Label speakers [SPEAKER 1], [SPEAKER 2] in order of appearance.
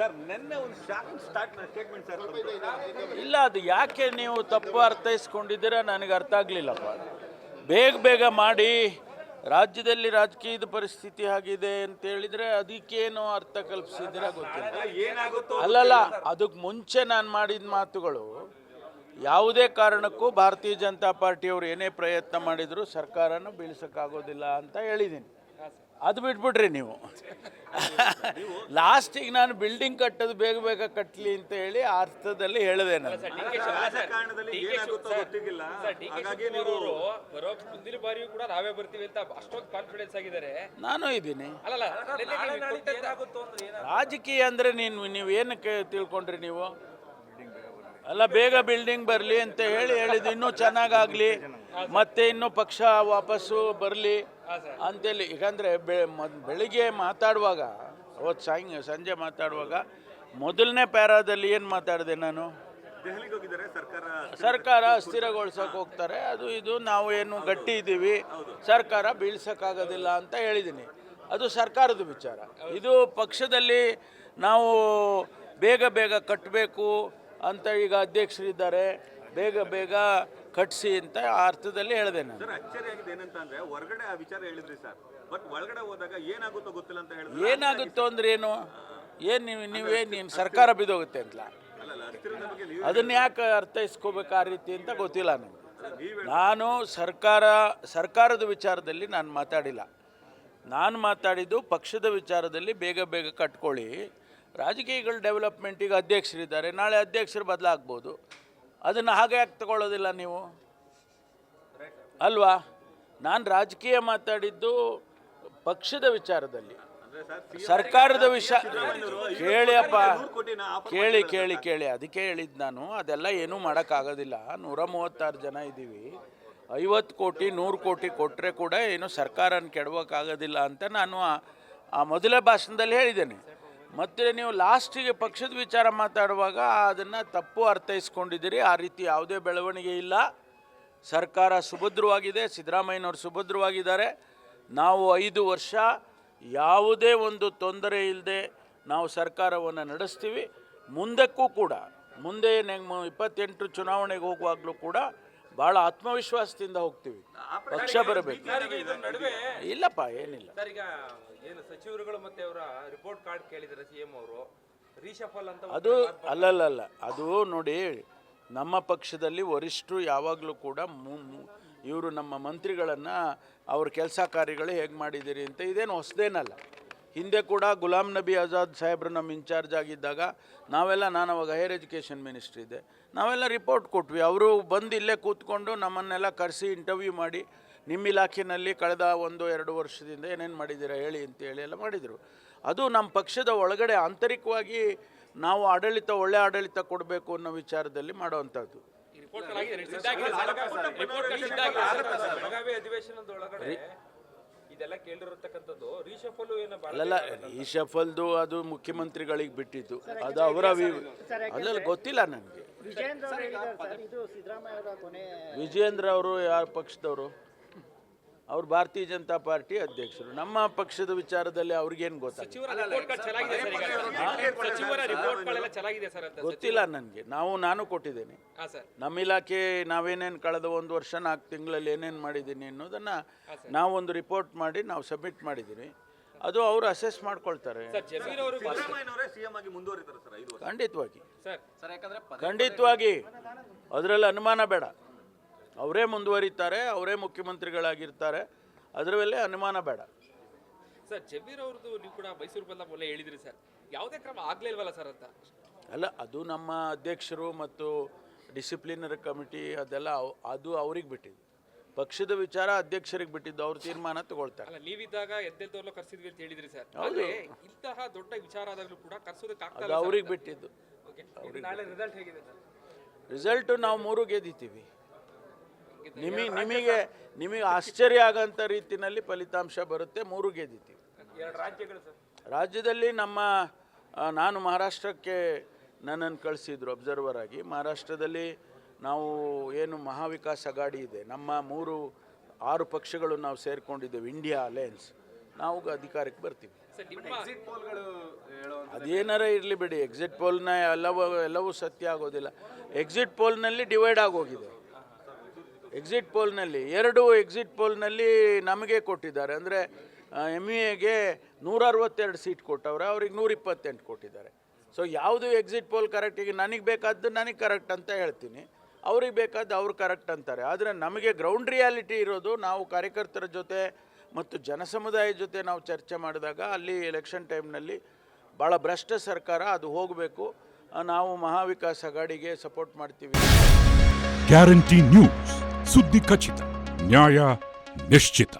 [SPEAKER 1] Sir ನಿನ್ನೆ ಒಂದು shocking statement sir.
[SPEAKER 2] ಇಲ್ಲ, ಅದು ಯಾಕೆ ನೀವು ತಪ್ಪು ಅರ್ಥೈಸ್ಕೊಂಡಿದ್ದೀರಾ ನನಗೆ ಅರ್ಥ ಆಗಲಿಲ್ಲಪ್ಪ. ಬೇಗ ಮಾಡಿ ರಾಜ್ಯದಲ್ಲಿ ರಾಜಕೀಯದ ಪರಿಸ್ಥಿತಿ ಆಗಿದೆ ಅಂತ ಹೇಳಿದರೆ ಅದಕ್ಕೇನು ಅರ್ಥ ಕಲ್ಪಿಸಿದ್ದೀರಾ ಗೊತ್ತಿಲ್ಲ. ಅಲ್ಲಲ್ಲ, ಅದಕ್ಕೆ ಮುಂಚೆ ನಾನು ಮಾಡಿದ ಮಾತುಗಳು ಯಾವುದೇ ಕಾರಣಕ್ಕೂ ಭಾರತೀಯ ಜನತಾ ಪಾರ್ಟಿಯವರು ಏನೇ ಪ್ರಯತ್ನ ಮಾಡಿದರೂ ಸರ್ಕಾರನ ಬೀಳ್ಸೋಕ್ಕಾಗೋದಿಲ್ಲ ಅಂತ ಹೇಳಿದ್ದೀನಿ. ಅದು ಬಿಟ್ಬಿಟ್ರಿ ನೀವು. ಲಾಸ್ಟಿಗೆ ನಾನು ಬಿಲ್ಡಿಂಗ್ ಕಟ್ಟೋದು ಬೇಗ ಕಟ್ಟಲಿ ಅಂತ ಹೇಳಿ ಆ ಅರ್ಥದಲ್ಲಿ ಹೇಳಿದೆ ನಾನು. ನಾನು ಇದ್ದೀನಿ. ರಾಜಕೀಯ ಅಂದರೆ ನೀವೇನಕ್ಕೆ ತಿಳ್ಕೊಂಡ್ರಿ ನೀವು? ಅಲ್ಲ, ಬೇಗ ಬಿಲ್ಡಿಂಗ್ ಬರಲಿ ಅಂತ ಹೇಳಿದ್ದು, ಇನ್ನೂ ಚೆನ್ನಾಗಾಗಲಿ, ಮತ್ತೆ ಇನ್ನೂ ಪಕ್ಷ ವಾಪಸ್ಸು ಬರಲಿ ಅಂತೇಳಿ. ಯಾಕಂದರೆ ಬೆಳಿಗ್ಗೆ ಮಾತಾಡುವಾಗ, ಅವತ್ತು ಸಂಜೆ ಮಾತಾಡುವಾಗ ಮೊದಲನೇ ಪ್ಯಾರಾದಲ್ಲಿ ಏನು ಮಾತಾಡಿದೆ ನಾನು? ಸರ್ಕಾರ ಅಸ್ಥಿರಗೊಳಿಸೋಕೆ ಹೋಗ್ತಾರೆ, ಅದು ಇದು, ನಾವು ಏನು ಗಟ್ಟಿ ಇದ್ದೀವಿ, ಸರ್ಕಾರ ಬೀಳ್ಸೋಕ್ಕಾಗೋದಿಲ್ಲ ಅಂತ ಹೇಳಿದ್ದೀನಿ. ಅದು ಸರ್ಕಾರದ ವಿಚಾರ. ಇದು ಪಕ್ಷದಲ್ಲಿ ನಾವು ಬೇಗ ಕಟ್ಟಬೇಕು ಅಂತ ಈಗ ಅಧ್ಯಕ್ಷರಿದ್ದಾರೆ, ಬೇಗ ಕಟ್ಟಿಸಿ ಅಂತ ಆ ಅರ್ಥದಲ್ಲಿ ಹೇಳಿದೆ ನಾನು.
[SPEAKER 1] ಏನಂತಂದ್ರೆ ಹೊರಗಡೆ ಆ ವಿಚಾರ ಹೇಳಿದ್ರಿ ಸರ್, ಬಟ್ ಒಳಗಡೆ ಹೋದಾಗ ಏನಾಗುತ್ತೋ ಗೊತ್ತಿಲ್ಲ ಅಂತ ಹೇಳಿದ್ರು.
[SPEAKER 2] ಏನಾಗುತ್ತೋ ಅಂದ್ರೆ ಏನು? ನೀನು ಸರ್ಕಾರ ಬಿದ್ದೋಗುತ್ತೆ ಅಂತ ಅದನ್ನ ಯಾಕೆ ಅರ್ಥೈಸ್ಕೋಬೇಕು ಆ ರೀತಿ ಅಂತ ಗೊತ್ತಿಲ್ಲ ನನಗೆ. ನಾನು ಸರ್ಕಾರದ ವಿಚಾರದಲ್ಲಿ ನಾನು ಮಾತಾಡಿಲ್ಲ. ನಾನು ಮಾತಾಡಿದ್ದು ಪಕ್ಷದ ವಿಚಾರದಲ್ಲಿ ಬೇಗ ಕಟ್ಕೊಳ್ಳಿ. ರಾಜಕೀಯಗಳ ಡೆವಲಪ್ಮೆಂಟಿಗೆ ಅಧ್ಯಕ್ಷರಿದ್ದಾರೆ, ನಾಳೆ ಅಧ್ಯಕ್ಷರು ಬದಲಾಗ್ಬೋದು. ಅದನ್ನು ಹಾಗೆ ಯಾಕೆ ತಗೊಳ್ಳೋದಿಲ್ಲ ನೀವು? ಅಲ್ವಾ? ನಾನು ರಾಜಕೀಯ ಮಾತಾಡಿದ್ದು ಪಕ್ಷದ ವಿಚಾರದಲ್ಲಿ, ಸರ್ಕಾರದ ವಿಷಯ. ಕೇಳಿಯಪ್ಪ, ಕೇಳಿ ಅದಕ್ಕೆ ಹೇಳಿದ್ದು ನಾನು. ಅದೆಲ್ಲ ಏನೂ ಮಾಡೋಕ್ಕಾಗೋದಿಲ್ಲ. 136 ಜನ ಇದ್ದೀವಿ. 50 ಕೋಟಿ 100 ಕೋಟಿ ಕೊಟ್ಟರೆ ಕೂಡ ಏನು ಸರ್ಕಾರನ ಕೆಡವೋಕ್ಕಾಗೋದಿಲ್ಲ ಅಂತ ನಾನು ಆ ಮೊದಲೇ ಭಾಷಣದಲ್ಲಿ ಹೇಳಿದ್ದೇನೆ. ಮತ್ತು ನೀವು ಲಾಸ್ಟಿಗೆ ಪಕ್ಷದ ವಿಚಾರ ಮಾತಾಡುವಾಗ ಅದನ್ನು ತಪ್ಪು ಅರ್ಥೈಸ್ಕೊಂಡಿದ್ದೀರಿ. ಆ ರೀತಿ ಯಾವುದೇ ಬೆಳವಣಿಗೆ ಇಲ್ಲ. ಸರ್ಕಾರ ಸುಭದ್ರವಾಗಿದೆ, ಸಿದ್ದರಾಮಯ್ಯನವರು ಸುಭದ್ರವಾಗಿದ್ದಾರೆ. ನಾವು 5 ವರ್ಷ ಯಾವುದೇ ಒಂದು ತೊಂದರೆ ಇಲ್ಲದೆ ನಾವು ಸರ್ಕಾರವನ್ನು ನಡೆಸ್ತೀವಿ. ಮುಂದಕ್ಕೂ ಕೂಡ, ಮುಂದೆ 28 ಚುನಾವಣೆಗೆ ಹೋಗುವಾಗಲೂ ಕೂಡ ಭಾಳ ಆತ್ಮವಿಶ್ವಾಸದಿಂದ ಹೋಗ್ತೀವಿ. ಪಕ್ಷ ಬರಬೇಕು. ಇಲ್ಲಪ್ಪ, ಏನಿಲ್ಲ.
[SPEAKER 3] ಸಚಿವರುಗಳು ಮತ್ತೆ ಅವರ ರಿಪೋರ್ಟ್ ಕಾರ್ಡ್ ಕೇಳಿದರೆ ಸಿಎಂ ಅವರು ರೀಶಫಲ್ ಅಂತ
[SPEAKER 2] ಅದು ಅಲ್ಲಲ್ಲ, ಅದು ನೋಡಿ, ನಮ್ಮ ಪಕ್ಷದಲ್ಲಿ ವರಿಷ್ಠರು ಯಾವಾಗಲೂ ಕೂಡ ಇವರು ನಮ್ಮ ಮಂತ್ರಿಗಳನ್ನು ಅವ್ರ ಕೆಲಸ ಕಾರ್ಯಗಳು ಹೇಗೆ ಮಾಡಿದ್ದೀರಿ ಅಂತ ಇದೇನು ಹೊಸದೇನಲ್ಲ. ಹಿಂದೆ ಕೂಡ ಗುಲಾಮ್ ನಬಿ ಆಜಾದ್ ಸಾಹೇಬರು ನಮ್ಮ ಇನ್ಚಾರ್ಜ್ ಆಗಿದ್ದಾಗ ನಾನು ಅವಾಗ ಹೈಯರ್ ಎಜುಕೇಷನ್ ಮಿನಿಸ್ಟ್ರಿ ಇದ್ದೆ, ನಾವೆಲ್ಲ ರಿಪೋರ್ಟ್ ಕೊಟ್ವಿ. ಅವರು ಬಂದು ಇಲ್ಲೇ ಕೂತ್ಕೊಂಡು ನಮ್ಮನ್ನೆಲ್ಲ ಕರೆಸಿ ಇಂಟರ್ವ್ಯೂ ಮಾಡಿ, ನಿಮ್ಮ ಇಲಾಖೆಯಲ್ಲಿ ಕಳೆದ 1-2 ವರ್ಷದಿಂದ ಏನೇನು ಮಾಡಿದ್ದೀರಾ ಹೇಳಿ ಅಂತೇಳಿ ಎಲ್ಲ ಮಾಡಿದರು. ಅದು ನಮ್ಮ ಪಕ್ಷದ ಒಳಗಡೆ ಆಂತರಿಕವಾಗಿ ನಾವು ಒಳ್ಳೆ ಆಡಳಿತ ಕೊಡಬೇಕು ಅನ್ನೋ ವಿಚಾರದಲ್ಲಿ ಮಾಡೋವಂಥದ್ದು. ಅಲ್ಲ, ರೀಶಫಲ್ದು ಅದು ಮುಖ್ಯಮಂತ್ರಿಗಳಿಗೆ ಬಿಟ್ಟಿದ್ದು, ಅದು ಅವರ ಅಲ್ಲೆಲ್ಲ ಗೊತ್ತಿಲ್ಲ ನನಗೆ. ವಿಜೇಂದ್ರ ಅವರು ಯಾವ ಪಕ್ಷದವರು? ಅವ್ರು ಭಾರತೀಯ ಜನತಾ ಪಾರ್ಟಿ ಅಧ್ಯಕ್ಷರು. ನಮ್ಮ ಪಕ್ಷದ ವಿಚಾರದಲ್ಲಿ ಅವ್ರಿಗೇನು ಗೊತ್ತಿಲ್ಲ ನನಗೆ. ನಾನು ಕೊಟ್ಟಿದ್ದೇನೆ. ನಮ್ಮ ಇಲಾಖೆ ನಾವೇನೇನು ಕಳೆದ 1 ವರ್ಷ 4 ತಿಂಗಳಲ್ಲಿ ಏನೇನು ಮಾಡಿದ್ದೀನಿ ಅನ್ನೋದನ್ನು ನಾವೊಂದು ರಿಪೋರ್ಟ್ ಮಾಡಿ ನಾವು ಸಬ್ಮಿಟ್ ಮಾಡಿದ್ದೀನಿ. ಅದು ಅವರು ಅಸೆಸ್ ಮಾಡ್ಕೊಳ್ತಾರೆ. ಖಂಡಿತವಾಗಿ ಅದರಲ್ಲಿ ಅನುಮಾನ ಬೇಡ. ಅವರೇ ಮುಂದುವರಿತಾರೆ, ಅವರೇ ಮುಖ್ಯಮಂತ್ರಿಗಳಾಗಿರ್ತಾರೆ, ಅದರ ಮೇಲೆ ಅನುಮಾನ ಬೇಡ.
[SPEAKER 3] ಸರ್, ಜಮೀರ್ ಅವ್ರದ್ದು ನೀವು ಕೂಡ ಮೈಸೂರು ಬಂದ ಮೊದಲೇ ಹೇಳಿದ್ರಿ ಸರ್, ಯಾವುದೇ ಕ್ರಮ ಆಗಲೇ ಇಲ್ವಲ್ಲ ಸರ್ ಅಂತ.
[SPEAKER 2] ಅಲ್ಲ, ಅದು ನಮ್ಮ ಅಧ್ಯಕ್ಷರು ಮತ್ತು ಡಿಸಿಪ್ಲಿನರಿ ಕಮಿಟಿ ಅದೆಲ್ಲ ಅದು ಅವ್ರಿಗೆ ಬಿಟ್ಟಿದ್ದು. ಪಕ್ಷದ ವಿಚಾರ ಅಧ್ಯಕ್ಷರಿಗೆ ಬಿಟ್ಟಿದ್ದು, ಅವ್ರ ತೀರ್ಮಾನ ತಗೊಳ್ತಾರೆ.
[SPEAKER 3] ಅಲ್ಲ, ನೀವಿದ್ದಾಗ ಎದ್ದೆಲ್ದವ್ರನ್ನ ಕರ್ಸಿದ್ವಿ ಅಂತ ಹೇಳಿದ್ರಿ ಸರ್. ಹೌದು, ಇಂತಹ ದೊಡ್ಡ ವಿಚಾರ ಆದಾಗಲೂ ಕೂಡ ಕರ್ಸೋದಕ್ಕಾಗ್ತದೆ,
[SPEAKER 2] ಅದು ಅವ್ರಿಗೆ ಬಿಟ್ಟಿದ್ದು.
[SPEAKER 3] ನಾಳೆ ರಿಸಲ್ಟ್ ಹೇಗಿದೆ ಸರ್?
[SPEAKER 2] ರಿಸಲ್ಟು ನಾವು 3 ಗೆದ್ದಿದ್ದೀವಿ. ನಿಮಗೆ ಆಶ್ಚರ್ಯ ಆಗೋಂಥ ರೀತಿಯಲ್ಲಿ ಫಲಿತಾಂಶ ಬರುತ್ತೆ. 3 ಗೆದ್ದಿದ್ದೀವಿ. ರಾಜ್ಯದಲ್ಲಿ ನಾನು ಮಹಾರಾಷ್ಟ್ರಕ್ಕೆ ನನ್ನನ್ನು ಕಳಿಸಿದ್ರು ಅಬ್ಸರ್ವರ್ ಆಗಿ. ಮಹಾರಾಷ್ಟ್ರದಲ್ಲಿ ನಾವು ಏನು ಮಹಾವಿಕಾಸ್ ಅಗಾಡಿ ಇದೆ, ನಮ್ಮ 6 ಪಕ್ಷಗಳು ನಾವು ಸೇರಿಕೊಂಡಿದ್ದೇವೆ, ಇಂಡಿಯಾ ಅಲಯನ್ಸ್, ನಾವು ಅಧಿಕಾರಕ್ಕೆ ಬರ್ತೀವಿ.
[SPEAKER 3] ಸರ್ ನಿಮ್ಮ
[SPEAKER 2] ಅದೇನಾರ ಇರಲಿ ಬಿಡಿ, ಎಕ್ಸಿಟ್ ಪೋಲ್ನ ಎಲ್ಲವೂ ಸತ್ಯ ಆಗೋದಿಲ್ಲ. ಎಕ್ಸಿಟ್ ಪೋಲ್ನಲ್ಲಿ ಡಿವೈಡ್ ಆಗೋಗಿದೆ. ಎಕ್ಸಿಟ್ ಪೋಲ್ನಲ್ಲಿ 2 ಎಕ್ಸಿಟ್ ಪೋಲ್ನಲ್ಲಿ ನಮಗೆ ಕೊಟ್ಟಿದ್ದಾರೆ. ಅಂದರೆ MUAಗೆ 162 ಸೀಟ್ ಕೊಟ್ಟವ್ರೆ, ಅವ್ರಿಗೆ 128 ಕೊಟ್ಟಿದ್ದಾರೆ. ಸೊ ಯಾವುದು ಎಕ್ಸಿಟ್ ಪೋಲ್ ಕರೆಕ್ಟ್? ಈಗ ನನಗೆ ಬೇಕಾದ್ದು ನನಗೆ ಕರೆಕ್ಟ್ ಅಂತ ಹೇಳ್ತೀನಿ, ಅವ್ರಿಗೆ ಬೇಕಾದ್ದು ಅವ್ರು ಕರೆಕ್ಟ್ ಅಂತಾರೆ. ಆದರೆ ನಮಗೆ ಗ್ರೌಂಡ್ ರಿಯಾಲಿಟಿ ಇರೋದು, ನಾವು ಕಾರ್ಯಕರ್ತರ ಜೊತೆ ಮತ್ತು ಜನಸಮುದಾಯ ಜೊತೆ ನಾವು ಚರ್ಚೆ ಮಾಡಿದಾಗ ಅಲ್ಲಿ ಎಲೆಕ್ಷನ್ ಟೈಮ್ನಲ್ಲಿ ಭಾಳ ಭ್ರಷ್ಟ ಸರ್ಕಾರ, ಅದು ಹೋಗಬೇಕು. ನಾವು ಮಹಾವಿಕಾಸ್ ಅಘಾಡಿಗೆ ಸಪೋರ್ಟ್ ಮಾಡ್ತೀವಿ.
[SPEAKER 4] ಗ್ಯಾರಂಟಿ ನ್ಯೂಸ್, ಸುದ್ದಿ ಖಚಿತ, ನ್ಯಾಯ ನಿಶ್ಚಿತ.